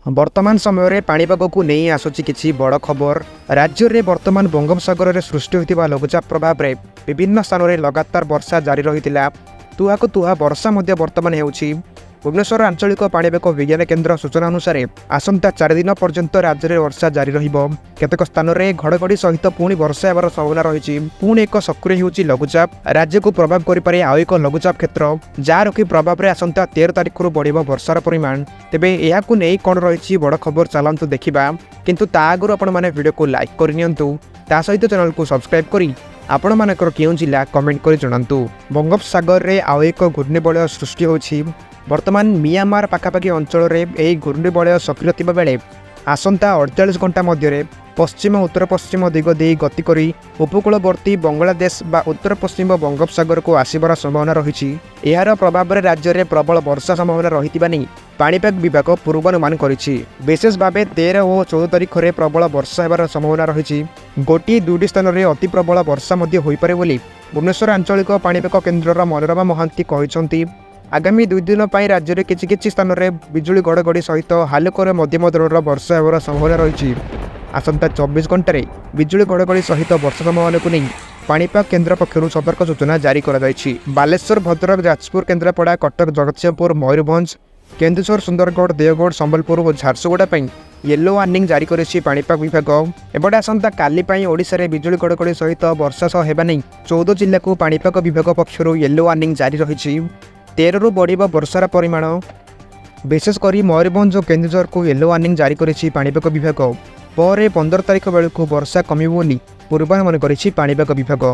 वर्तमान समय पाणीपाग को नहीं आसुची किछि बड़ खबर। राज्य में वर्तमान बंगोपसागर में सृष्टि होता लघुचाप प्रभाव में विभिन्न स्थान में लगातार वर्षा जारी रही तुहा को तुहा वर्षा वर्तमान होउछि। भुवनेश्वर आंचलिक पाणीपाग विज्ञान केन्द्र सूचना अनुसार आसंता 4 दिन पर्यंत राज्य में वर्षा जारी रहिबो। केतेक स्थान में घड़घड़ी सहित पुणी वर्षा हेबार संभावना रही। पुणी एक सक्रिय होउछि लघुचाप। राज्य को प्रभाव करिपारे आउ एक लघुचाप क्षेत्र जार कि प्रभाव में आसंता 13 तारिख रु बढ़िबो वर्षार परिमाण। तेबे एहाकु नै कोन रहिछि बड़ खबर चलंतु देखिबा। किंतु ता आगुरु आपण माने वीडियो को लाइक करनियंतु, ता सहित चैनल को सब्सक्राइब करी आपण मानकर केउं जिला कमेंट करि जणांतु। बंगोपसागर रे आउ एक घूर्णिबलय सृष्टि होछि। वर्तमान मियांमार पाखापाखि अंचल में यह घूर्णिबलय सक्रिय थिबा बेले आसंता 48 घंटा मध्य पश्चिम उत्तर पश्चिम दिग दे गति करी उपकूलवर्ती बांग्लादेश बा उत्तर पश्चिम बंगोपसागर को आसिबार संभावना रही। यार प्रभाव में राज्य में प्रबल वर्षा संभावना रही नहीं पाणीपाग विभाग पूर्वानुमान करिछि। विशेष भाव 13 और 14 तारिख में प्रबल वर्षा होबार संभावना रही। गोटी दुईटी स्थान में अति प्रबल वर्षा होइपारे बोली भुवनेश्वर आंचलिक पाणीपाग केन्द्रर मनोरमा महांती कहिसंती। आगामी 2 दिन पर राज्य में किछि स्थान में बिजुली घड़घड़ी सहित हालुकर मध्यम धरणर वर्षा होबार संभावना रही। आसंता 24 घंटे बिजुली घड़घड़ी सहित वर्षा संभावना को नहीं पाणीपाग केन्द्र पक्षर सतर्क सूचना जारी कराଯାଇଛି। बालेश्वर, भद्रक, जाजपुर, केन्द्रापड़ा, कटक, जगतसिंहपुर, मयूरभंज, केन्दुझर, सुंदरगढ़, देवगढ़, संबलपुर और झारसुगुड़ा येलो वार्निंग जारी करिछि पाणीपाग विभाग। एबडे आसंता काली ओडिशा रे बिजुली घड़घड़ी सहित वर्षा सह हेबा नहीं 14 जिला को पाणीपाग विभाग पक्षर येलो वार्निंग जारी रही। 13 रु बढ़िबो वर्षार परिमाण। विशेषकर मयूरभंज और केन्दुझर को येलो वार्निंग जारी करिछि पाणीपाग विभाग। पर 15 तारिख बेलू वर्षा कमिबो बोली पूर्वानुमान करिछि पाणीपाग विभाग।